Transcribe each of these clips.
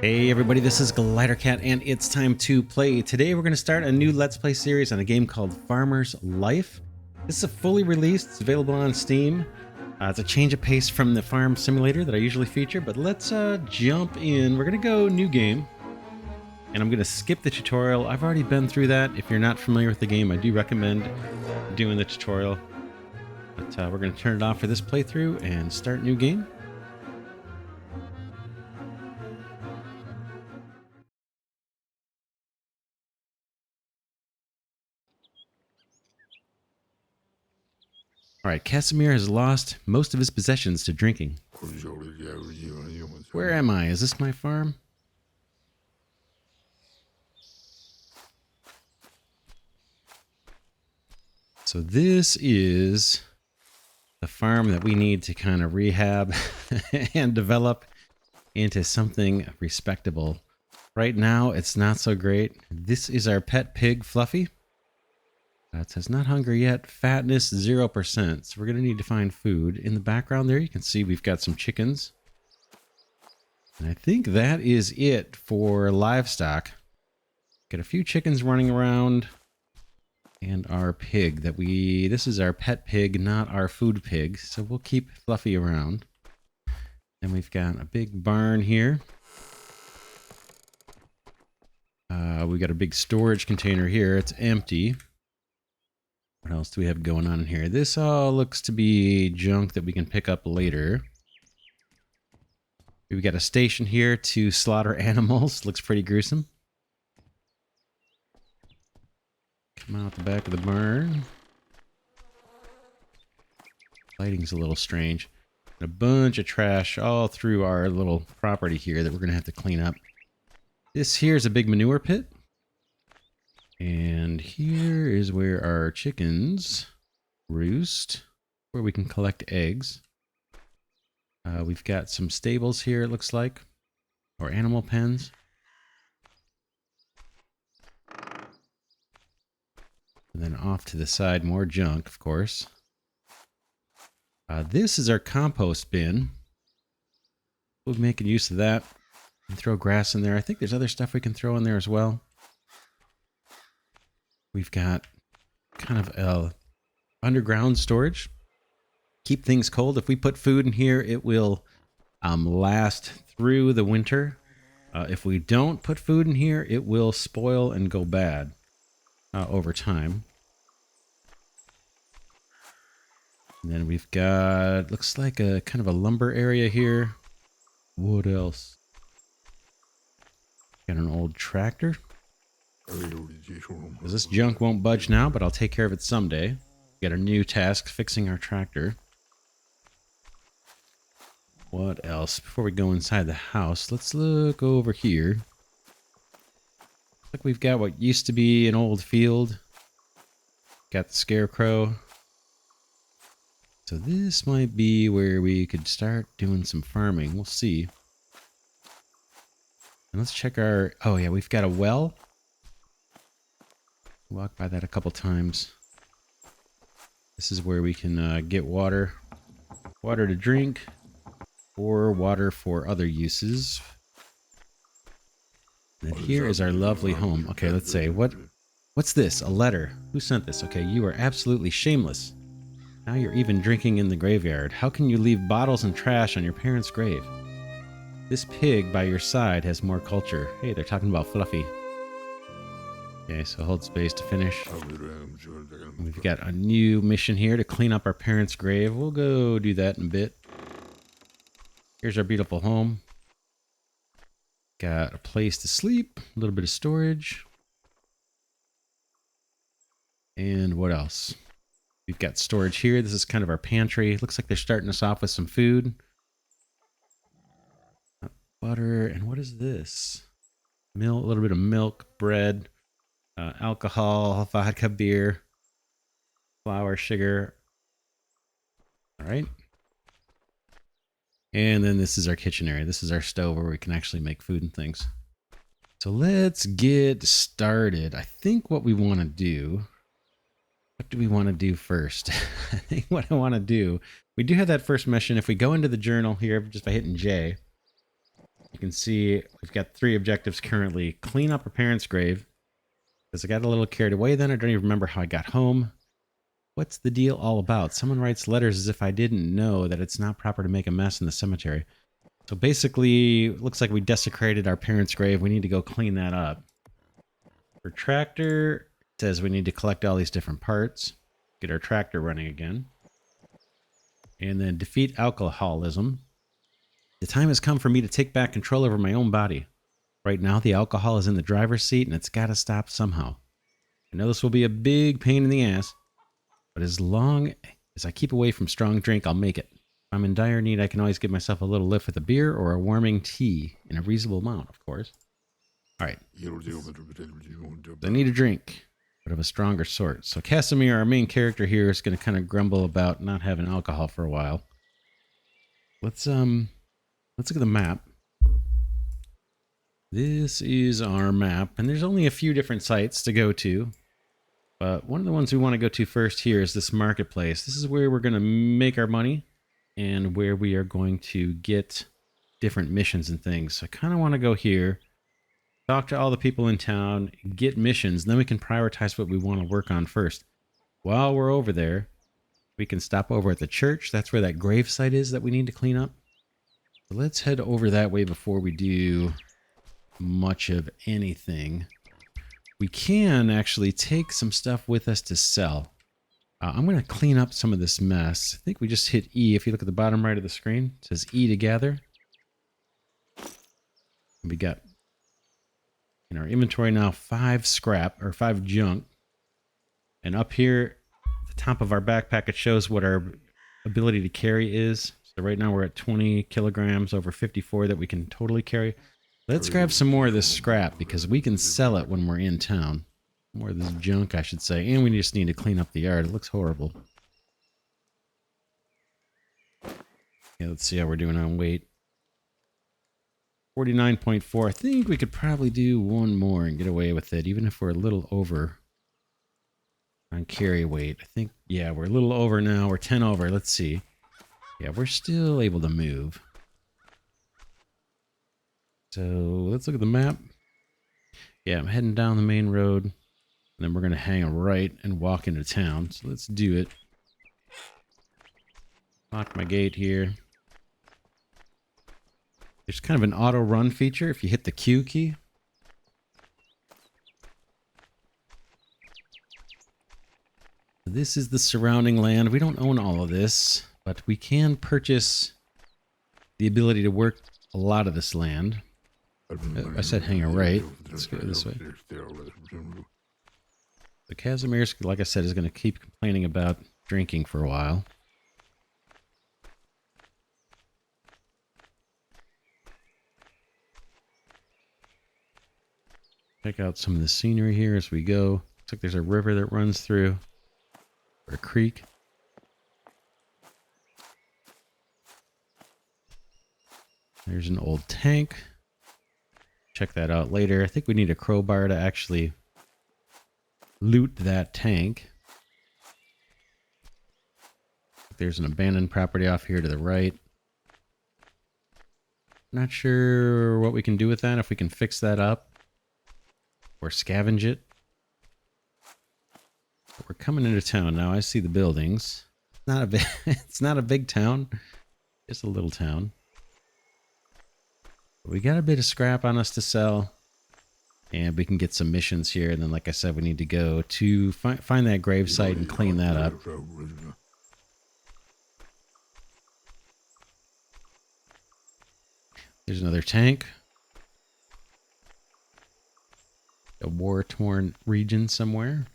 Hey everybody, this is Glidercat and it's time to play. Today we're going to start a new Let's Play series on a game called Farmer's Life. This is a fully released, it's available on Steam. It's a change of pace from the farm simulator that I usually feature, but let's jump in. We're going to go new game, and I'm going to skip the tutorial. I've already been through that. If you're not familiar with the game, I do recommend doing the tutorial. But we're going to turn it off for this playthrough and start new game. Alright, Casimir has lost most of his possessions to drinking. Where am I? Is this my farm? So this is the farm that we need to kind of rehab and develop into something respectable. Right now, it's not so great. This is our pet pig, Fluffy. It says not hungry yet, fatness 0%. So we're going to need to find food. In the background there, you can see we've got some chickens. And I think that is it for livestock. Got a few chickens running around. And our pig that this is our pet pig, not our food pig. So we'll keep Fluffy around. And we've got a big barn here. We got a big storage container here. It's empty. What else do we have going on in here? This all looks to be junk that we can pick up later. We've got a station here to slaughter animals. Looks pretty gruesome. Come out the back of the barn. Lighting's a little strange. And a bunch of trash all through our little property here that we're going to have to clean up. This here is a big manure pit. And here is where our chickens roost, where we can collect eggs. We've got some stables here, it looks like, or animal pens. And then off to the side, more junk, of course. This is our compost bin. We'll be making use of that. And throw grass in there. I think there's other stuff we can throw in there as well. We've got kind of underground storage. Keep things cold. If we put food in here, it will last through the winter. If we don't put food in here, it will spoil and go bad over time. And then we've got, looks like a kind of a lumber area here. What else? Got an old tractor. This junk won't budge now, but I'll take care of it someday. Got a new task, fixing our tractor. What else? Before we go inside the house, let's look over here. Looks like we've got what used to be an old field. Got the scarecrow. So this might be where we could start doing some farming. We'll see. And let's check our... Oh yeah, we've got a well. Walked by that a couple times. This is where we can get water. Water to drink. Or water for other uses. And here is our lovely home. Okay, let's say, what's this? A letter. Who sent this? Okay, you are absolutely shameless. Now you're even drinking in the graveyard. How can you leave bottles and trash on your parents' grave? This pig by your side has more culture. Hey, they're talking about Fluffy. Okay, so hold space to finish. We've got a new mission here to clean up our parents' grave. We'll go do that in a bit. Here's our beautiful home. Got a place to sleep, a little bit of storage. And what else? We've got storage here. This is kind of our pantry. Looks like they're starting us off with some food. Butter, and what is this? Milk, a little bit of milk, bread, alcohol, vodka, beer, flour, sugar. All right. And then this is our kitchen area. This is our stove where we can actually make food and things. So let's get started. I think what we want to do... What do we want to do first? I think what I want to do... We do have that first mission. If we go into the journal here, just by hitting J... You can see we've got 3 objectives currently. Clean up our parents' grave. Because I got a little carried away then. I don't even remember how I got home. What's the deal all about? Someone writes letters as if I didn't know that it's not proper to make a mess in the cemetery. So basically, it looks like we desecrated our parents' grave. We need to go clean that up. For tractor, it says we need to collect all these different parts. Get our tractor running again. And then defeat alcoholism. The time has come for me to take back control over my own body. Right now, the alcohol is in the driver's seat, and it's got to stop somehow. I know this will be a big pain in the ass, but as long as I keep away from strong drink, I'll make it. If I'm in dire need, I can always give myself a little lift with a beer or a warming tea, in a reasonable amount, of course. All right. I need a drink, but of a stronger sort. So Casimir, our main character here, is going to kind of grumble about not having alcohol for a while. Let's look at the map. This is our map, and there's only a few different sites to go to. But one of the ones we want to go to first here is this marketplace. This is where we're going to make our money and where we are going to get different missions and things. So I kind of want to go here, talk to all the people in town, get missions, and then we can prioritize what we want to work on first. While we're over there, we can stop over at the church. That's where that grave site is that we need to clean up. So let's head over that way before we do much of anything. We can actually take some stuff with us to sell. I'm going to clean up some of this mess. I think we just hit E. If you look at the bottom right of the screen, it says E to gather. We got in our inventory now 5 scrap or 5 junk. And up here at the top of our backpack, it shows what our ability to carry is. So right now we're at 20 kilograms over 54 that we can totally carry. Let's grab some more of this scrap because we can sell it when we're in town. More of this junk, I should say. And we just need to clean up the yard. It looks horrible. Yeah, let's see how we're doing on weight. 49.4. I think we could probably do one more and get away with it, even if we're a little over on carry weight. I think, yeah, we're a little over now. We're 10 over. Let's see. Yeah, we're still able to move. So let's look at the map. Yeah, I'm heading down the main road. And then we're going to hang a right and walk into town. So let's do it. Lock my gate here. There's kind of an auto run feature if you hit the Q key. This is the surrounding land. We don't own all of this, but we can purchase the ability to work a lot of this land. I said hang a right. Let's go this way. The Casimir, like I said, is going to keep complaining about drinking for a while. Check out some of the scenery here as we go. Looks like there's a river that runs through, or a creek. There's an old tank. Check that out later. I think we need a crowbar to actually loot that tank. There's an abandoned property off here to the right. Not sure what we can do with that, if we can fix that up or scavenge it. But we're coming into town now. I see the buildings. It's not a big town, just a little town. We got a bit of scrap on us to sell, and we can get some missions here. And then, like I said, we need to go to find that grave site and clean that up. There's another tank. A war-torn region somewhere.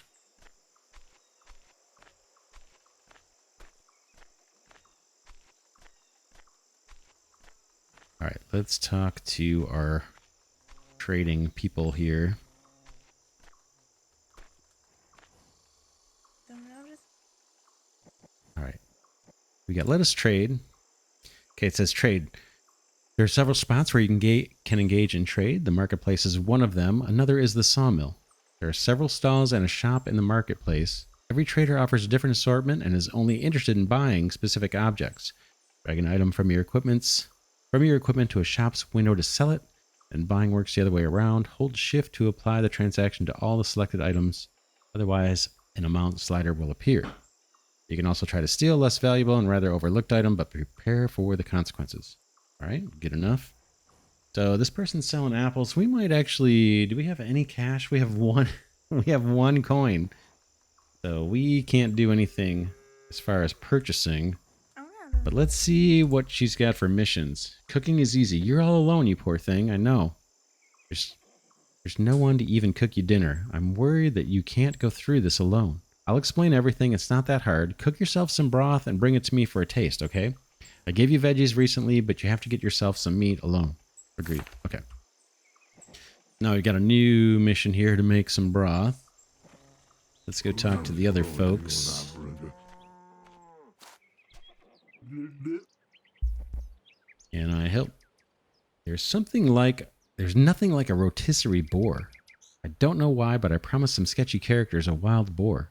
All right, let's talk to our trading people here. All right, we got let us trade. Okay, it says trade. There are several spots where you can engage in trade. The marketplace is one of them. Another is the sawmill. There are several stalls and a shop in the marketplace. Every trader offers a different assortment and is only interested in buying specific objects. Drag an item from your equipment's from your equipment to a shop's window to sell it, and buying works the other way around. Hold shift to apply the transaction to all the selected items. Otherwise, an amount slider will appear. You can also try to steal less valuable and rather overlooked item, but prepare for the consequences. All right, good enough. So this person's selling apples. We might actually, do we have any cash? We have one, we have one coin. So we can't do anything as far as purchasing. But let's see what she's got for missions. Cooking is easy. You're all alone, you poor thing. I know. There's no one to even cook you dinner. I'm worried that you can't go through this alone. I'll explain everything. It's not that hard. Cook yourself some broth and bring it to me for a taste, okay? I gave you veggies recently, but you have to get yourself some meat alone. Agreed. Okay. Now we got a new mission here to make some broth. Let's go talk to the other folks. Can I help? There's nothing like a rotisserie boar. I don't know why, but I promised some sketchy characters a wild boar.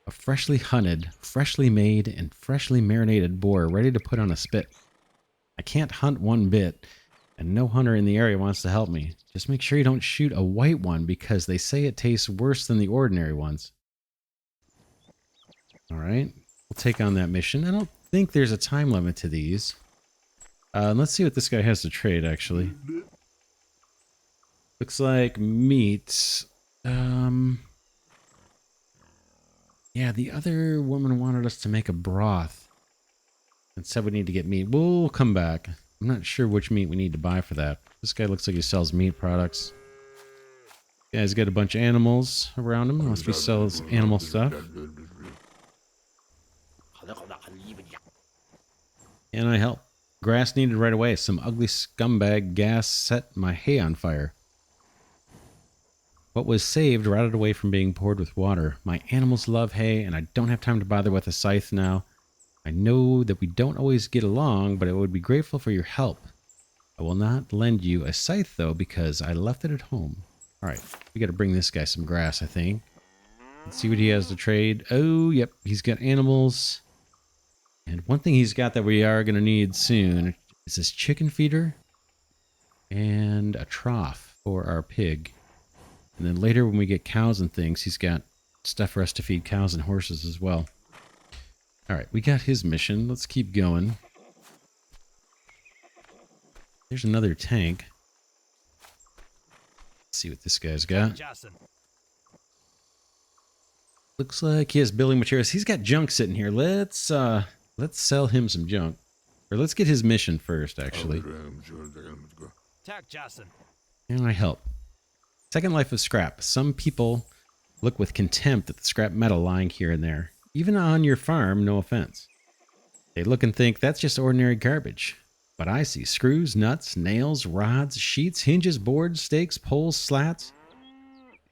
A freshly hunted, freshly made, and freshly marinated boar ready to put on a spit. I can't hunt one bit, and no hunter in the area wants to help me. Just make sure you don't shoot a white one because they say it tastes worse than the ordinary ones. Alright, we'll take on that mission. I don't think there's a time limit to these. Let's see what this guy has to trade, actually. Looks like meat. Yeah, the other woman wanted us to make a broth and said we need to get meat. We'll come back. I'm not sure which meat we need to buy for that. This guy looks like he sells meat products. Guy's got a bunch of animals around him. Must be sells animal stuff. Can I help? Grass needed right away. Some ugly scumbag gas set my hay on fire. What was saved rotted away from being poured with water. My animals love hay, and I don't have time to bother with a scythe now. I know that we don't always get along, but I would be grateful for your help. I will not lend you a scythe, though, because I left it at home. All right, we got to bring this guy some grass, I think. Let's see what he has to trade. Oh, yep, he's got animals. And one thing he's got that we are going to need soon is this chicken feeder and a trough for our pig. And then later when we get cows and things, he's got stuff for us to feed cows and horses as well. All right, we got his mission. Let's keep going. There's another tank. Let's see what this guy's got. Looks like he has building materials. He's got junk sitting here. Let's sell him some junk. Or let's get his mission first, actually. Can I help? Second life of scrap. Some people look with contempt at the scrap metal lying here and there. Even on your farm, no offense. They look and think that's just ordinary garbage. But I see screws, nuts, nails, rods, sheets, hinges, boards, stakes, poles, slats.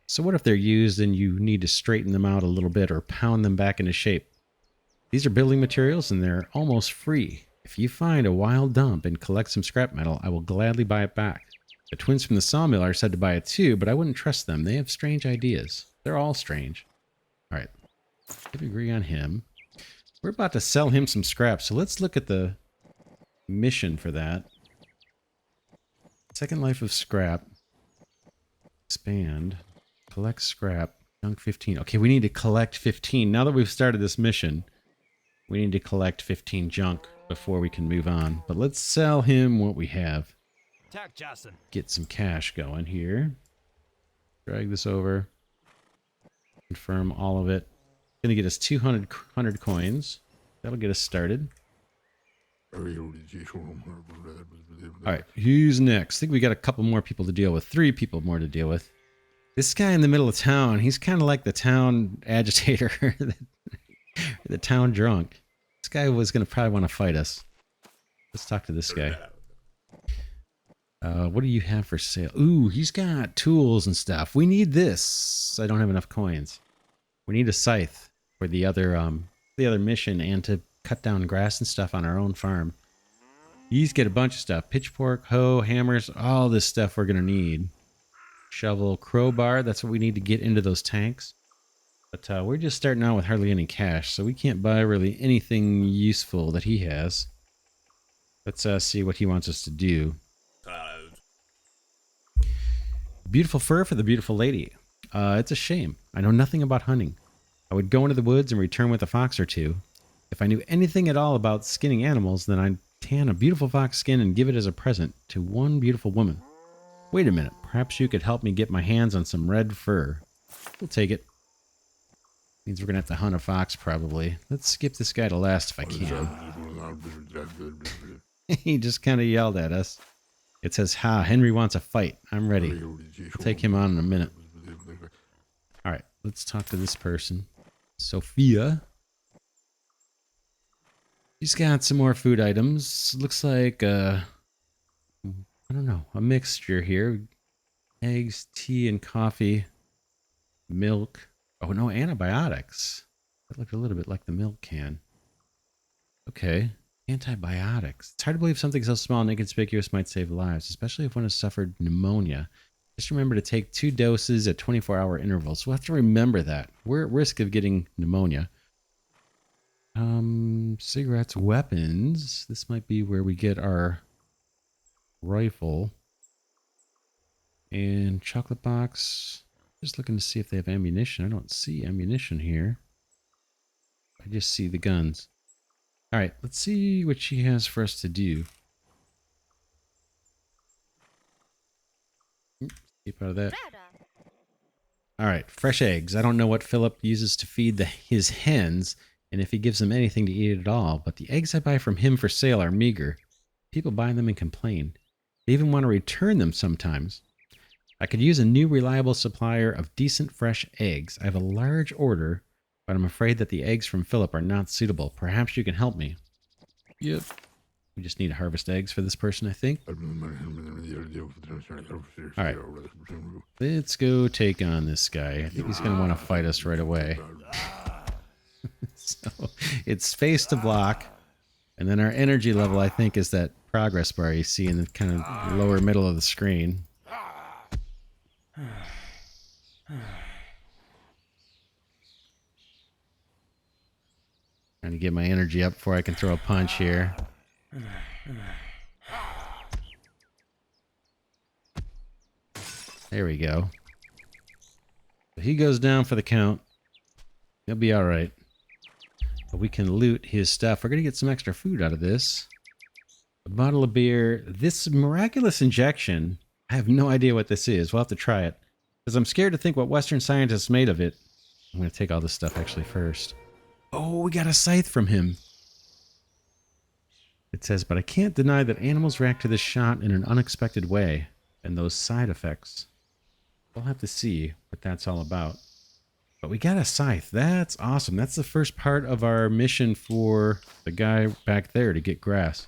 So what if they're used and you need to straighten them out a little bit or pound them back into shape? These are building materials and they're almost free. If you find a wild dump and collect some scrap metal, I will gladly buy it back. The twins from the sawmill are said to buy it too, but I wouldn't trust them. They have strange ideas. They're all strange. All right. We agree on him. We're about to sell him some scrap, so let's look at the mission for that. Second life of scrap. Expand. Collect scrap. Junk 15. Okay, we need to collect 15. Now that we've started this mission, we need to collect 15 junk before we can move on. But let's sell him what we have. Get some cash going here. Drag this over. Confirm all of it. Gonna get us 200 coins. That'll get us started. Alright, who's next? I think we got a couple more people to deal with. 3 people more to deal with. This guy in the middle of town, he's kind of like the town agitator. The town drunk. This guy was gonna probably want to fight us. Let's talk to this guy. What do you have for sale? Ooh, he's got tools and stuff. We need this. I don't have enough coins. We need a scythe for the other mission and to cut down grass and stuff on our own farm. He's got a bunch of stuff. Pitchfork, hoe, hammers, all this stuff we're going to need. Shovel, crowbar. That's what we need to get into those tanks. But we're just starting out with hardly any cash, so we can't buy really anything useful that he has. Let's see what he wants us to do. Beautiful fur for the beautiful lady. It's a shame. I know nothing about hunting. I would go into the woods and return with a fox or two. If I knew anything at all about skinning animals, then I'd tan a beautiful fox skin and give it as a present to one beautiful woman. Wait a minute. Perhaps you could help me get my hands on some red fur. We'll take it. Means we're going to have to hunt a fox, probably. Let's skip this guy to last if I can. He just kind of yelled at us. It says, ha, Henry wants a fight. I'm ready. We'll take him on in a minute. All right, let's talk to this person. Sophia. She's got some more food items. Looks like, I don't know, a mixture here. Eggs, tea, and coffee. Milk. Oh, no, antibiotics. That looked a little bit like the milk can. Okay. Antibiotics. It's hard to believe something so small and inconspicuous might save lives, especially if one has suffered pneumonia. Just remember to take 2 doses at 24-hour intervals. We'll have to remember that. We're at risk of getting pneumonia. Cigarettes, weapons. This might be where we get our rifle. And chocolate box. Just looking to see if they have ammunition. I don't see ammunition here. I just see the guns. All right, let's see what she has for us to do. Keep out of that. All right, fresh eggs. I don't know what Philip uses to feed his hens, and if he gives them anything to eat at all, but the eggs I buy from him for sale are meager. People buy them and complain. They even want to return them sometimes. I could use a new reliable supplier of decent fresh eggs. I have a large order, but I'm afraid that the eggs from Philip are not suitable. Perhaps you can help me. Yep. We just need to harvest eggs for this person, I think. Alright. Let's go take on this guy. I think he's going to want to fight us right away. So, it's space to block. And then our energy level, I think, is that progress bar you see in the kind of lower middle of the screen. Trying to get my energy up before I can throw a punch here. There we go. If he goes down for the count, he'll be alright. But we can loot his stuff. We're going to get some extra food out of this. A bottle of beer. This miraculous injection, I have no idea what this is. We'll have to try it. Because I'm scared to think what Western scientists made of it. I'm going to take all this stuff actually first. Oh, we got a scythe from him. It says, but I can't deny that animals react to this shot in an unexpected way. And those side effects. We'll have to see what that's all about. But we got a scythe. That's awesome. That's the first part of our mission for the guy back there to get grass.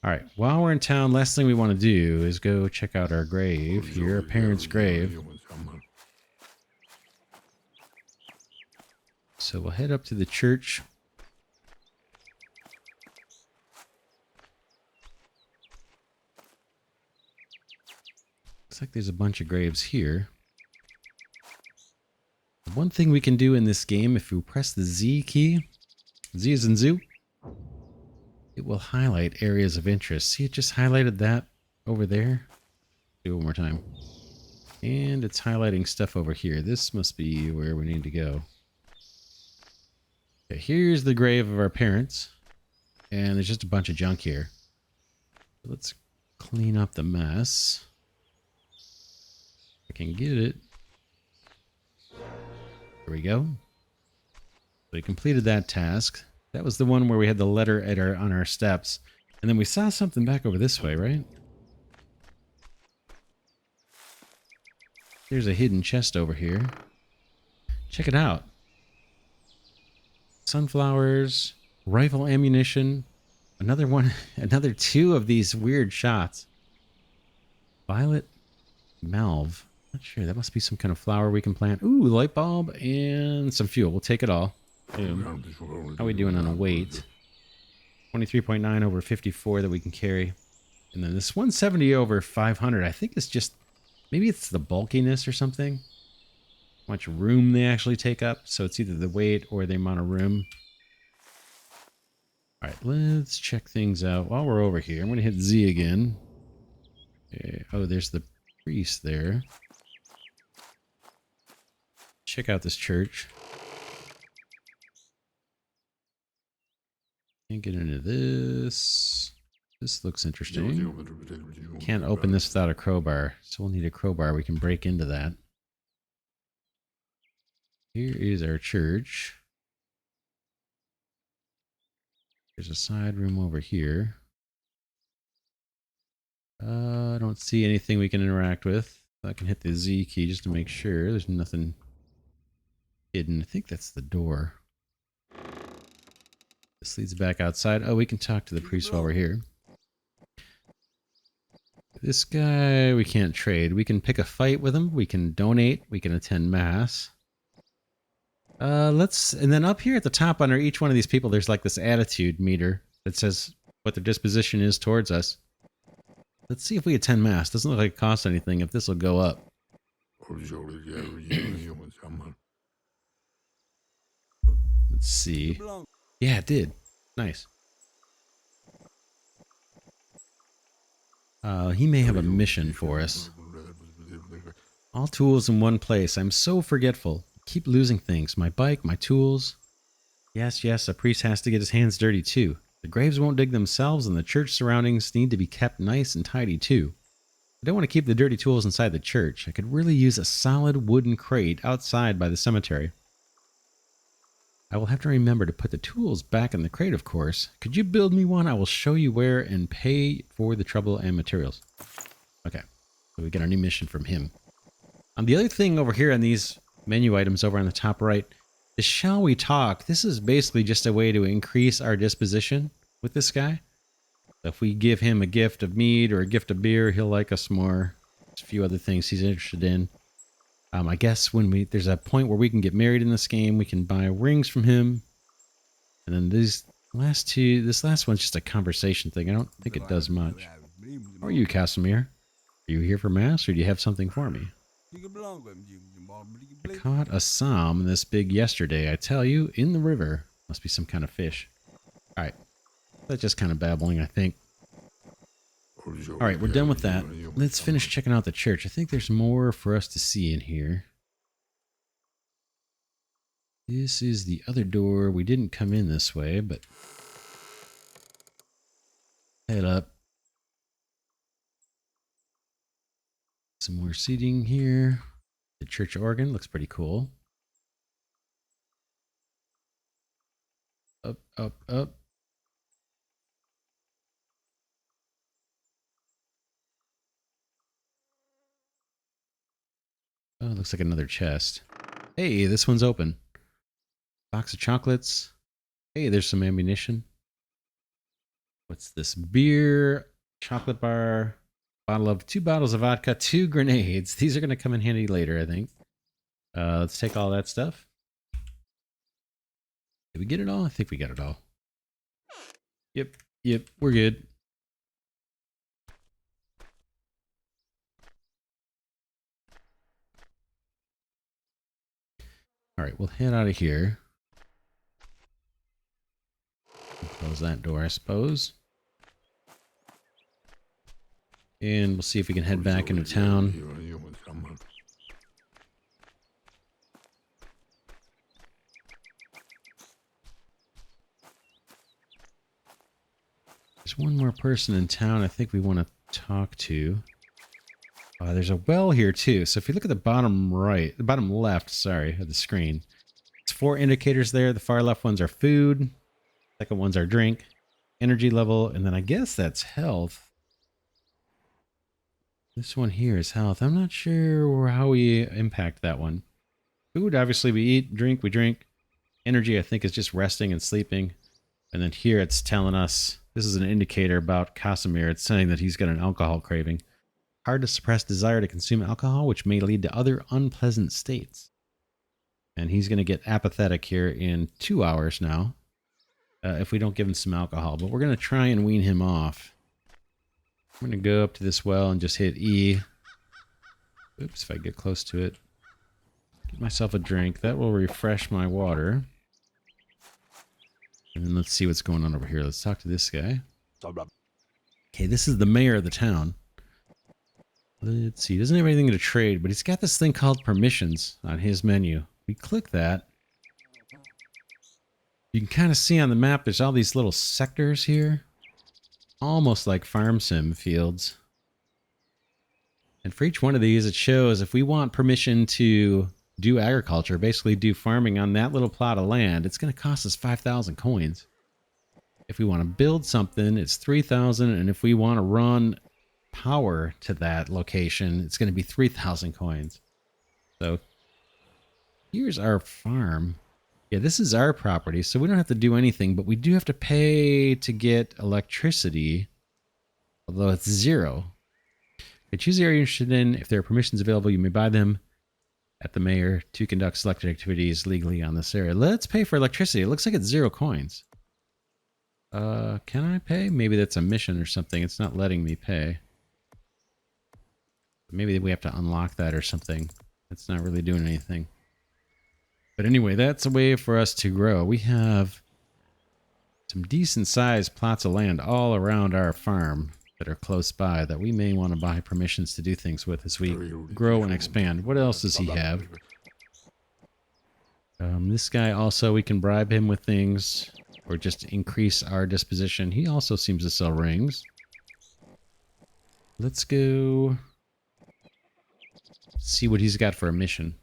All right, while we're in town, last thing we want to do is go check out our grave here, our parents' grave. So we'll head up to the church. Looks like there's a bunch of graves here. One thing we can do in this game, if you press the Z key, Z as in zoo, it will highlight areas of interest. See, it just highlighted that over there. Do it one more time. And it's highlighting stuff over here. This must be where we need to go. Okay, here's the grave of our parents. And there's just a bunch of junk here. Let's clean up the mess. If I can get it. There we go. So we completed that task. That was the one where we had the letter at on our steps. And then we saw something back over this way, right? There's a hidden chest over here. Check it out. Sunflowers, rifle ammunition, another one, another 2 of these weird shots. Violet Malve. Not sure. That must be some kind of flower we can plant. Ooh, light bulb and some fuel. We'll take it all. Boom. How are we doing on a weight? 23.9 over 54 that we can carry. And then this 170 over 500, I think it's just, maybe it's the bulkiness or something. How much room they actually take up. So it's either the weight or the amount of room. All right, let's check things out while we're over here. I'm going to hit Z again. Okay. Oh, there's the priest there. Check out this church. Can't get into this. This looks interesting. Can't open this without a crowbar, so we'll need a crowbar. We can break into that. Here is our church. There's a side room over here. I don't see anything we can interact with. I can hit the Z key just to make sure there's nothing hidden. I think that's the door. This leads back outside. Oh, we can talk to the priest while we're here. This guy, we can't trade. We can pick a fight with him. We can donate. We can attend mass. And then up here at the top under each one of these people, there's like this attitude meter that says what their disposition is towards us. Let's see if we attend mass. Doesn't look like it costs anything if this will go up. Let's see. Yeah, it did. Nice. He may have a mission for us. All tools in one place. I'm so forgetful. Keep losing things. My bike, my tools. Yes, a priest has to get his hands dirty too. The graves won't dig themselves, and the church surroundings need to be kept nice and tidy too. I don't want to keep the dirty tools inside the church. I could really use a solid wooden crate outside by the cemetery. I will have to remember to put the tools back in the crate, of course. Could you build me one? I will show you where and pay for the trouble and materials. Okay, so we get our new mission from him. The other thing over here on these menu items over on the top right is shall we talk? This is basically just a way to increase our disposition with this guy. So if we give him a gift of mead or a gift of beer, he'll like us more. There's a few other things he's interested in. I guess when there's a point where we can get married in this game, we can buy rings from him. And then this last one's just a conversation thing. I don't think it does much. How are you, Casimir? Are you here for mass, or do you have something for me? I caught a salm this big yesterday, I tell you, in the river. Must be some kind of fish. Alright. That's just kind of babbling, I think. Alright, we're done with that. Let's finish checking out the church. I think there's more for us to see in here. This is the other door. We didn't come in this way, but head up. Some more seating here. The church organ looks pretty cool. Up, up, up. Oh, it looks like another chest. Hey, this one's open. Box of chocolates. Hey, there's some ammunition. What's this? Beer, chocolate bar, two bottles of vodka, 2 grenades. These are going to come in handy later, I think. Let's take all that stuff. Did we get it all? I think we got it all. Yep, we're good. All right, we'll head out of here. Close that door, I suppose. And we'll see if we can head back into town. There's one more person in town I think we want to talk to. There's a well here too. So if you look at the bottom left, sorry, of the screen, it's 4 indicators there. The far left ones are food. Second ones are drink, energy level, and then I guess that's health. This one here is health. I'm not sure how we impact that one. Food, obviously we eat. Drink, we drink. Energy, I think, is just resting and sleeping. And then here it's telling us, this is an indicator about Casimir. It's saying that he's got an alcohol craving. Hard to suppress desire to consume alcohol, which may lead to other unpleasant states. And he's going to get apathetic here in 2 hours now. If we don't give him some alcohol. But we're going to try and wean him off. I'm going to go up to this well and just hit E. Oops, if I get close to it. Get myself a drink. That will refresh my water. And then let's see what's going on over here. Let's talk to this guy. Okay, this is the mayor of the town. Let's see. He doesn't have anything to trade, but he's got this thing called permissions on his menu. We click that. You can kind of see on the map there's all these little sectors here. Almost like farm sim fields. And for each one of these, it shows if we want permission to do agriculture, basically do farming on that little plot of land, it's going to cost us 5,000 coins. If we want to build something, it's 3,000. And if we want to run power to that location, it's going to be 3,000 coins. So here's our farm. Yeah, this is our property, so we don't have to do anything, but we do have to pay to get electricity, although it's 0. Okay, choose the area you're interested in. If there are permissions available, you may buy them at the mayor to conduct selected activities legally on this area. Let's pay for electricity. It looks like it's 0 coins. Can I pay? Maybe that's a mission or something. It's not letting me pay. Maybe we have to unlock that or something. It's not really doing anything. But anyway, that's a way for us to grow. We have some decent sized plots of land all around our farm that are close by that we may want to buy permissions to do things with as we grow and expand. What else does he have? This guy also, we can bribe him with things or just increase our disposition. He also seems to sell rings. Let's go see what he's got for a mission.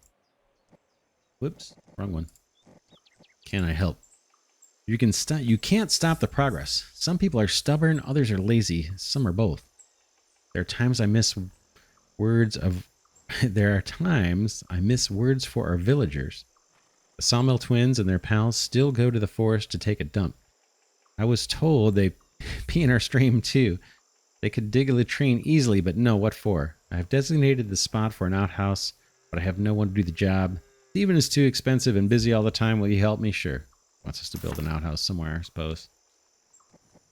Whoops, wrong one. Can I help? You can't stop the progress. Some people are stubborn, others are lazy, some are both. There are times I miss words for our villagers. The Sawmill twins and their pals still go to the forest to take a dump. I was told they pee in our stream too. They could dig a latrine easily, but no, what for? I have designated the spot for an outhouse, but I have no one to do the job. Steven is too expensive and busy all the time. Will you help me? Sure. Wants us to build an outhouse somewhere, I suppose.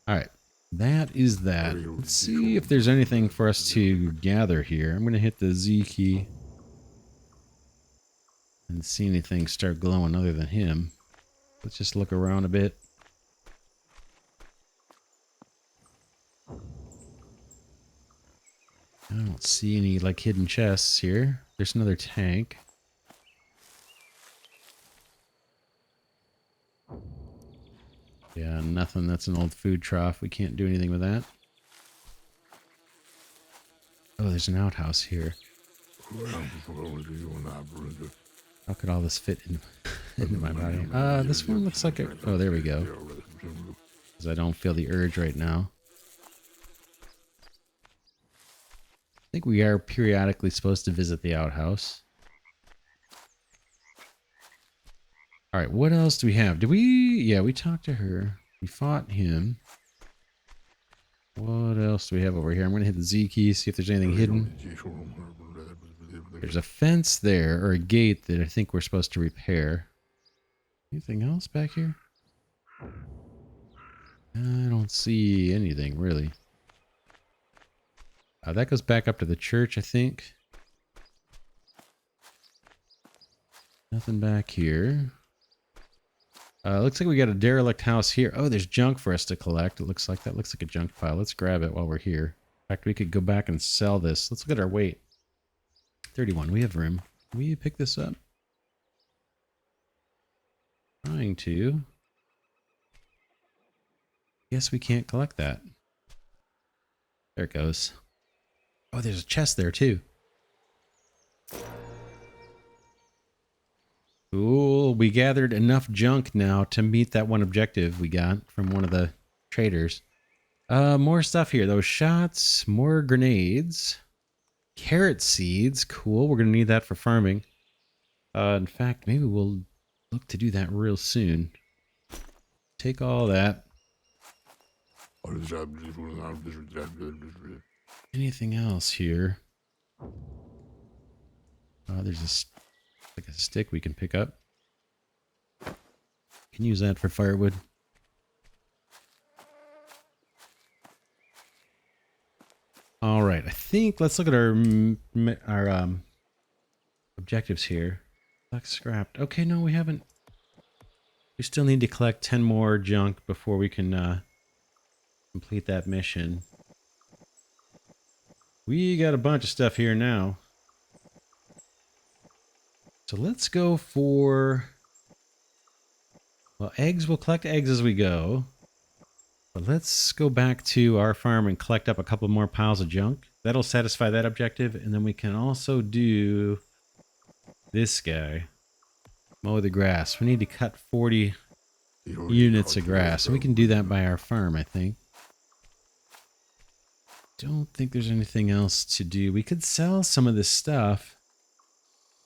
Alright. That is that. Let's see if there's anything for us to gather here. I'm going to hit the Z key. And see anything start glowing other than him. Let's just look around a bit. I don't see any like hidden chests here. There's another tank. Yeah, nothing. That's an old food trough. We can't do anything with that. Oh, there's an outhouse here. How could all this fit into my body? This one looks like a... Oh, there we go. Because I don't feel the urge right now. I think we are periodically supposed to visit the outhouse. Alright, what else do we have? Did we... Yeah, we talked to her. We fought him. What else do we have over here? I'm going to hit the Z key, see if there's anything hidden. There's a fence there, or a gate that I think we're supposed to repair. Anything else back here? I don't see anything, really. That goes back up to the church, I think. Nothing back here. Looks like we got a derelict house here. Oh, there's junk for us to collect. It looks like that looks like a junk pile. Let's grab it while we're here. In fact, we could go back and sell this. Let's look at our weight. 31. We have room. Can we pick this up? Trying to. Guess we can't collect that. There it goes. Oh, there's a chest there too. Cool. We gathered enough junk now to meet that one objective we got from one of the traders. More stuff here. Those shots, more grenades, carrot seeds. Cool. We're going to need that for farming. In fact, maybe we'll look to do that real soon. Take all that. Anything else here? There's like a stick we can pick up. Can use that for firewood. All right, I think let's look at our objectives here. Like scrapped. Okay, no, we haven't. We still need to collect 10 more junk before we can complete that mission. We got a bunch of stuff here now. So let's go for... Well, eggs, we'll collect eggs as we go. But let's go back to our farm and collect up a couple more piles of junk. That'll satisfy that objective. And then we can also do this guy. Mow the grass. We need to cut 40 units of grass. And we can do that by our farm, I think. Don't think there's anything else to do. We could sell some of this stuff.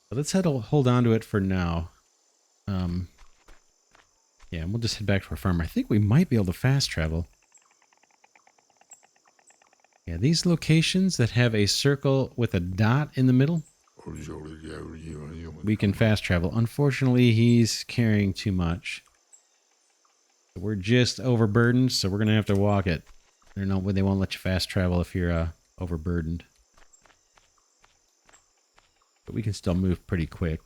But let's hold on to it for now. Yeah, and we'll just head back to our farm. I think we might be able to fast travel. Yeah, these locations that have a circle with a dot in the middle, we can fast travel. Unfortunately, he's carrying too much. We're just overburdened, so we're going to have to walk it. They won't let you fast travel if you're overburdened. But we can still move pretty quick.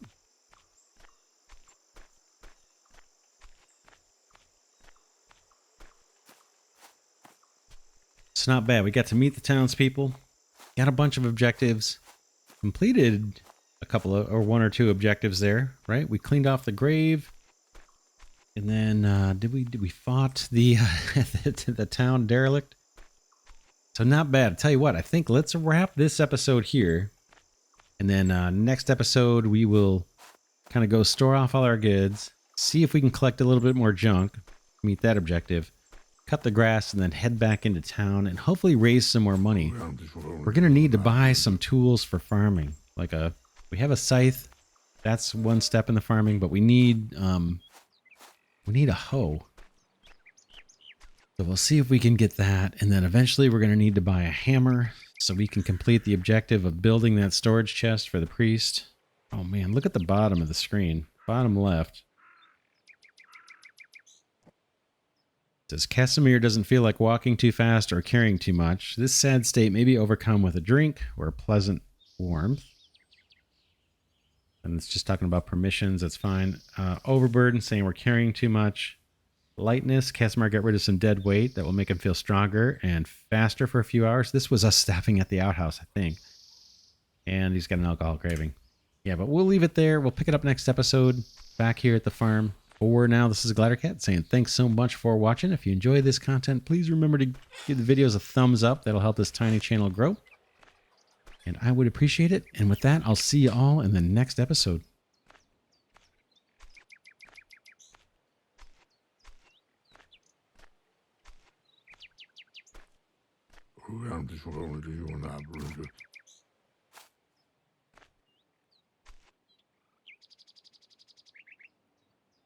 It's not bad. We got to meet the townspeople. Got a bunch of objectives. Completed a couple of, or one or two objectives there, right? We cleaned off the grave. And then, did we fought the, the town derelict? So not bad. I'll tell you what, I think let's wrap this episode here. And then next episode, we will kind of go store off all our goods, see if we can collect a little bit more junk, meet that objective, cut the grass, and then head back into town and hopefully raise some more money. We're going to need to buy some tools for farming. Like we have a scythe. That's one step in the farming, but we need a hoe. So we'll see if we can get that. And then eventually we're going to need to buy a hammer so we can complete the objective of building that storage chest for the priest. Oh man, look at the bottom of the screen. Bottom left. It says Casimir doesn't feel like walking too fast or carrying too much. This sad state may be overcome with a drink or a pleasant warmth. And it's just talking about permissions. That's fine. Overburden, saying we're carrying too much. Lightness, Casimir got rid of some dead weight that will make him feel stronger and faster for a few hours. This was us staffing at the outhouse, I think. And he's got an alcohol craving. Yeah, but we'll leave it there. We'll pick it up next episode back here at the farm. For now, this is Glidercat saying thanks so much for watching. If you enjoy this content, please remember to give the videos a thumbs up. That'll help this tiny channel grow. And I would appreciate it. And with that, I'll see you all in the next episode. Hoe gaan het is gewoon